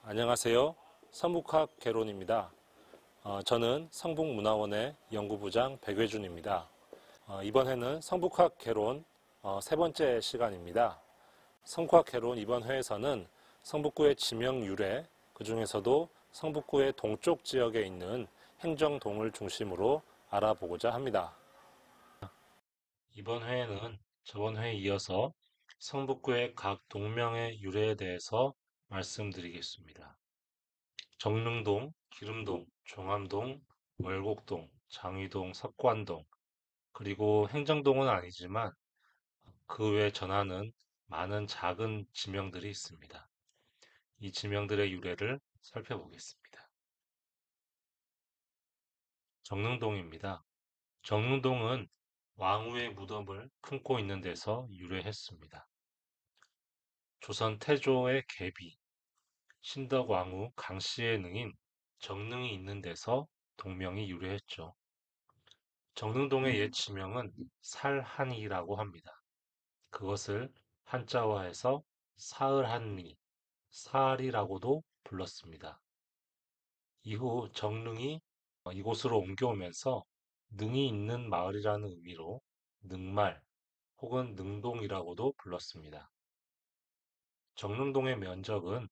안녕하세요. 성북학 개론입니다. 저는 성북문화원의 연구부장 백외준입니다. 이번 회는 성북학 개론 세 번째 시간입니다. 성북학 개론 이번 회에서는 성북구의 지명 유래, 그 중에서도 성북구의 동쪽 지역에 있는 행정동을 중심으로 알아보고자 합니다. 이번 회에는 저번 회에 이어서 성북구의 각 동명의 유래에 대해서 말씀드리겠습니다. 정릉동, 기름동, 종암동, 월곡동, 장위동, 석관동, 그리고 행정동은 아니지만 그 외 전하는 많은 작은 지명들이 있습니다. 이 지명들의 유래를 살펴보겠습니다. 정릉동입니다. 정릉동은 왕후의 무덤을 품고 있는 데서 유래했습니다. 조선 태조의 계비, 신덕왕후 강씨의 능인 정릉이 있는 데서 동명이 유래했죠. 정릉동의 옛 지명은 살한이라고 합니다. 그것을 한자화해서 사을한리, 사알이라고도 불렀습니다. 이후 정릉이 이곳으로 옮겨오면서 능이 있는 마을이라는 의미로 능말 혹은 능동이라고도 불렀습니다. 정릉동의 면적은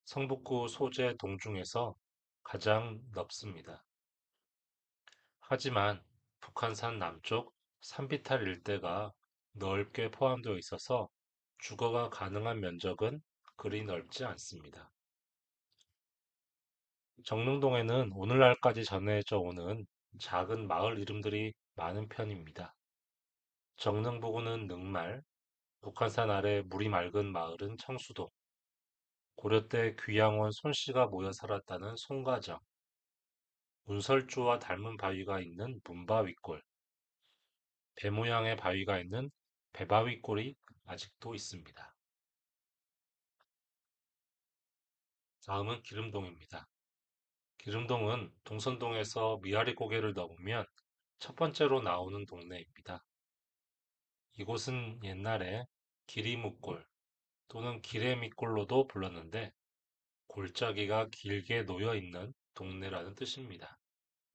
성북구 소재 동 중에서 가장 넓습니다. 하지만 북한산 남쪽 산비탈 일대가 넓게 포함되어 있어서 주거가 가능한 면적은 그리 넓지 않습니다. 정릉동에는 오늘날까지 전해져 오는 작은 마을 이름들이 많은 편입니다. 정릉부구는 능말, 북한산 아래 물이 맑은 마을은 청수동, 고려 때 귀양원 손씨가 모여 살았다는 송가정, 운설주와 닮은 바위가 있는 문바위골, 배 모양의 바위가 있는 배바위골이 아직도 있습니다. 다음은 기름동입니다. 기름동은 동선동에서 미아리 고개를 넘으면 첫 번째로 나오는 동네입니다. 이곳은 옛날에 기리묵골 또는 기레미골로도 불렀는데 골짜기가 길게 놓여 있는 동네라는 뜻입니다.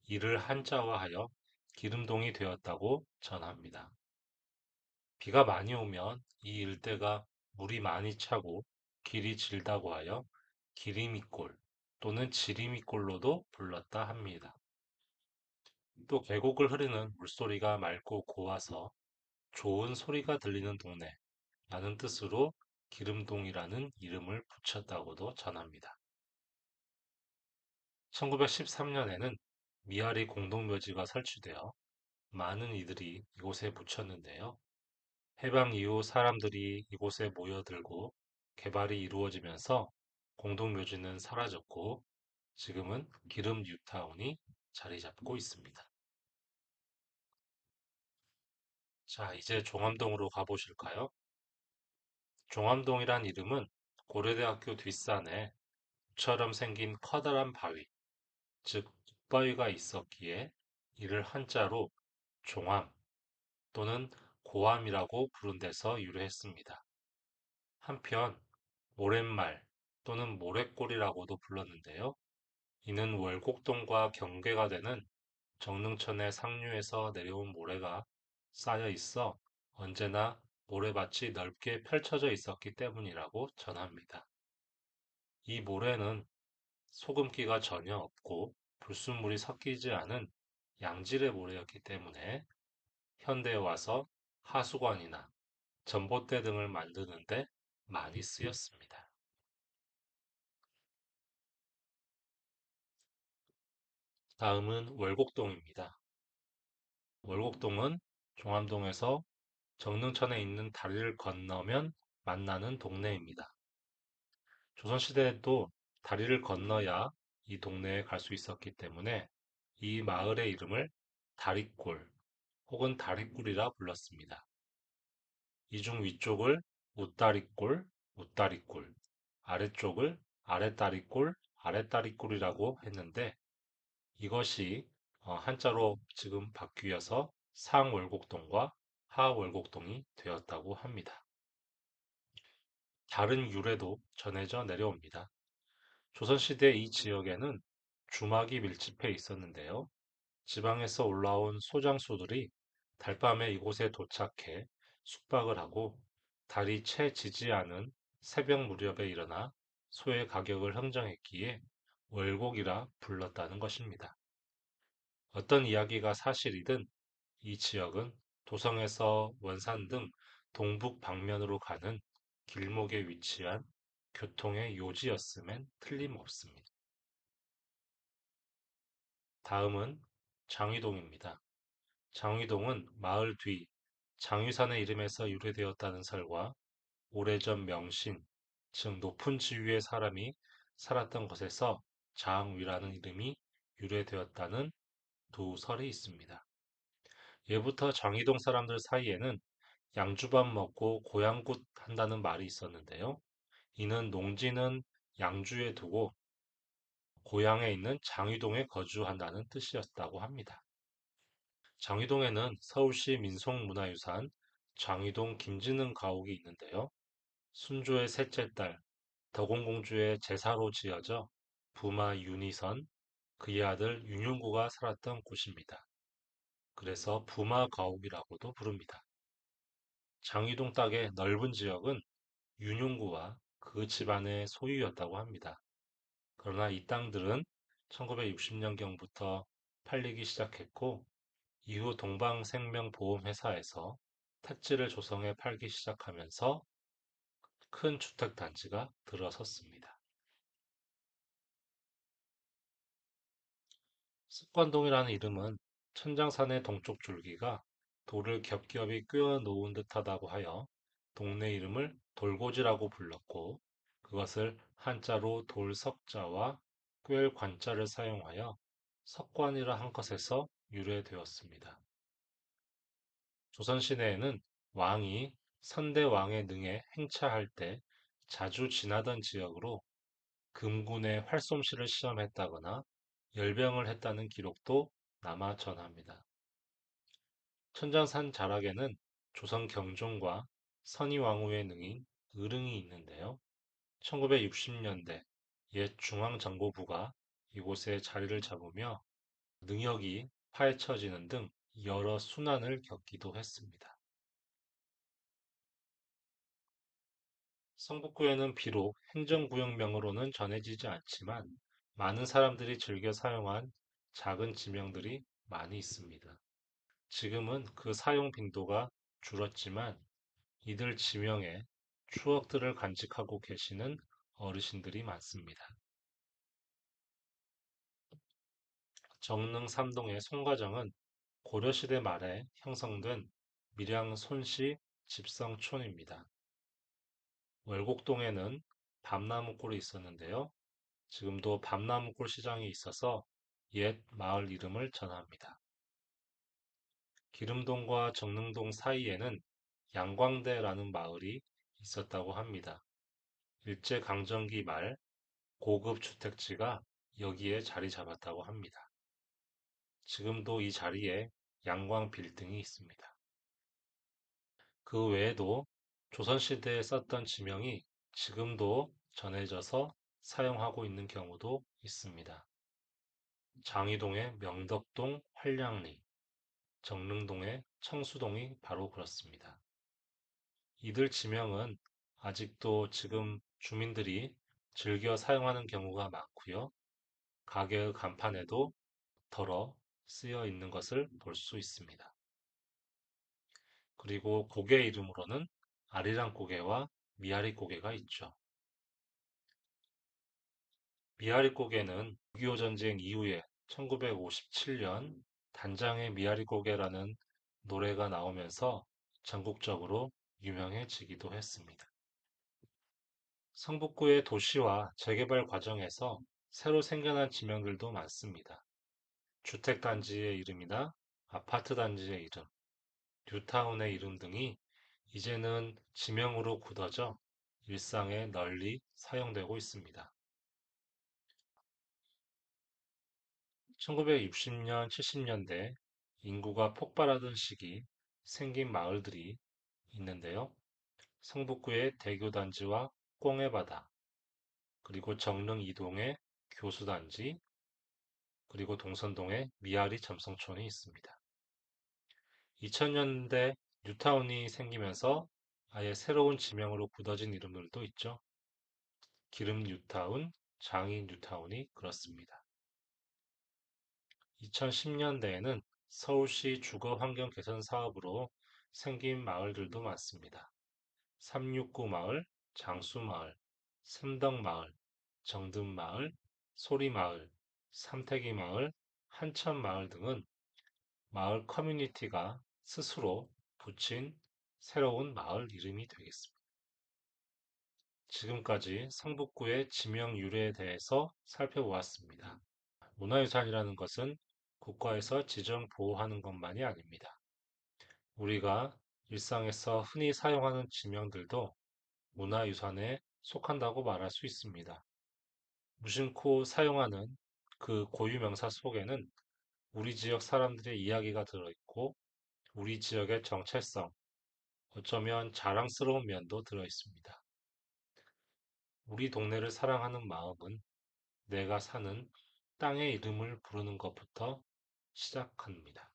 이를 한자화하여 기름동이 되었다고 전합니다. 비가 많이 오면 이 일대가 물이 많이 차고 길이 질다고 하여 기리미골 또는 지리미골로도 불렀다 합니다. 또 계곡을 흐르는 물소리가 맑고 고와서 좋은 소리가 들리는 동네라는 뜻으로 기름동이라는 이름을 붙였다고도 전합니다. 1913년에는 미아리 공동묘지가 설치되어 많은 이들이 이곳에 묻혔는데요. 해방 이후 사람들이 이곳에 모여들고 개발이 이루어지면서 공동묘지는 사라졌고 지금은 기름 뉴타운이 자리 잡고 있습니다. 자, 이제 종암동으로 가보실까요? 종암동이란 이름은 고려대학교 뒷산에 처럼 생긴 커다란 바위, 즉 북바위가 있었기에 이를 한자로 종암 또는 고암이라고 부른 데서 유래했습니다. 한편 모랫말 또는 모래골이라고도 불렀는데요. 이는 월곡동과 경계가 되는 정릉천의 상류에서 내려온 모래가 쌓여 있어 언제나 모래밭이 넓게 펼쳐져 있었기 때문이라고 전합니다. 이 모래는 소금기가 전혀 없고 불순물이 섞이지 않은 양질의 모래였기 때문에 현대에 와서 하수관이나 전봇대 등을 만드는데 많이 쓰였습니다. 다음은 월곡동입니다. 월곡동은 종암동에서 정릉천에 있는 다리를 건너면 만나는 동네입니다. 조선시대에도 다리를 건너야 이 동네에 갈 수 있었기 때문에 이 마을의 이름을 다리골 혹은 다리굴이라 불렀습니다. 이 중 위쪽을 웃다리골, 웃다리골, 아래쪽을 아랫다리골, 아랫다리골이라고 했는데 이것이 한자로 지금 바뀌어서 상월곡동과 하월곡동이 되었다고 합니다. 다른 유래도 전해져 내려옵니다. 조선시대 이 지역에는 주막이 밀집해 있었는데요. 지방에서 올라온 소장수들이 달밤에 이곳에 도착해 숙박을 하고 달이 채 지지 않은 새벽 무렵에 일어나 소의 가격을 흥정했기에 월곡이라 불렀다는 것입니다. 어떤 이야기가 사실이든 이 지역은 도성에서 원산 등 동북 방면으로 가는 길목에 위치한 교통의 요지였음엔 틀림없습니다. 다음은 장위동입니다. 장위동은 마을 뒤 장위산의 이름에서 유래되었다는 설과 오래전 명신, 즉 높은 지위의 사람이 살았던 곳에서 장위라는 이름이 유래되었다는 두 설이 있습니다. 예부터 장위동 사람들 사이에는 양주밥 먹고 고향굿 한다는 말이 있었는데요. 이는 농지는 양주에 두고 고향에 있는 장위동에 거주한다는 뜻이었다고 합니다. 장위동에는 서울시 민속문화유산 장위동 김진흥 가옥이 있는데요. 순조의 셋째 딸 덕원공주의 제사로 지어져 부마 윤희선, 그의 아들 윤용구가 살았던 곳입니다. 그래서 부마 가옥이라고도 부릅니다. 장위동 땅의 넓은 지역은 윤용구와 그 집안의 소유였다고 합니다. 그러나 이 땅들은 1960년경부터 팔리기 시작했고 이후 동방생명보험회사에서 택지를 조성해 팔기 시작하면서 큰 주택단지가 들어섰습니다. 습관동이라는 이름은 천장산의 동쪽 줄기가 돌을 겹겹이 꿰어 놓은 듯하다고 하여 동네 이름을 돌고지라고 불렀고 그것을 한자로 돌석자와 꿰을 관자를 사용하여 석관이라 한 것에서 유래되었습니다. 조선시대에는 왕이 선대왕의 능에 행차할 때 자주 지나던 지역으로 금군의 활솜씨를 시험했다거나 열병을 했다는 기록도 남아 전합니다. 천장산 자락에는 조선 경종과 선의왕후의 능인 의릉이 있는데요. 1960년대 옛 중앙정보부가 이곳에 자리를 잡으며 능력이 파헤쳐지는 등 여러 순환을 겪기도 했습니다. 성북구에는 비록 행정구역명으로는 전해지지 않지만 많은 사람들이 즐겨 사용한 작은 지명들이 많이 있습니다. 지금은 그 사용 빈도가 줄었지만 이들 지명에 추억들을 간직하고 계시는 어르신들이 많습니다. 정릉 삼동의 송가정은 고려시대 말에 형성된 밀양 손씨 집성촌입니다. 월곡동에는 밤나무골이 있었는데요. 지금도 밤나무골 시장이 있어서 옛 마을 이름을 전합니다. 기름동과 정릉동 사이에는 양광대라는 마을이 있었다고 합니다. 일제강점기 말 고급 주택지가 여기에 자리 잡았다고 합니다. 지금도 이 자리에 양광 빌딩이 있습니다. 그 외에도 조선시대에 썼던 지명이 지금도 전해져서 사용하고 있는 경우도 있습니다. 장위동의 명덕동 활량리, 정릉동의 청수동이 바로 그렇습니다. 이들 지명은 아직도 지금 주민들이 즐겨 사용하는 경우가 많고요. 가게의 간판에도 덜어 쓰여 있는 것을 볼 수 있습니다. 그리고 고개 이름으로는 아리랑 고개와 미아리 고개가 있죠. 미아리 고개는 6.25 전쟁 이후에 1957년 단장의 미아리 고개라는 노래가 나오면서 전국적으로 유명해지기도 했습니다. 성북구의 도시화 재개발 과정에서 새로 생겨난 지명들도 많습니다. 주택단지의 이름이나 아파트 단지의 이름, 뉴타운의 이름 등이 이제는 지명으로 굳어져 일상에 널리 사용되고 있습니다. 1960년, 70년대 인구가 폭발하던 시기 생긴 마을들이 있는데요. 성북구의 대교단지와 꽁해바다, 그리고 정릉 이동에 교수단지, 그리고 동선동에 미아리 점성촌이 있습니다. 2000년대 뉴타운이 생기면서 아예 새로운 지명으로 굳어진 이름들도 있죠. 기름 뉴타운, 장인 뉴타운이 그렇습니다. 2010년대에는 서울시 주거 환경 개선 사업으로 생긴 마을들도 많습니다. 369 마을, 장수 마을, 삼덕 마을, 정든 마을, 소리 마을, 삼태기 마을, 한천 마을 등은 마을 커뮤니티가 스스로 붙인 새로운 마을 이름이 되겠습니다. 지금까지 성북구의 지명 유래에 대해서 살펴보았습니다. 문화유산이라는 것은 국가에서 지정 보호하는 것만이 아닙니다. 우리가 일상에서 흔히 사용하는 지명들도 문화유산에 속한다고 말할 수 있습니다. 무심코 사용하는 그 고유명사 속에는 우리 지역 사람들의 이야기가 들어있고 우리 지역의 정체성, 어쩌면 자랑스러운 면도 들어있습니다. 우리 동네를 사랑하는 마음은 내가 사는 땅의 이름을 부르는 것부터 시작합니다.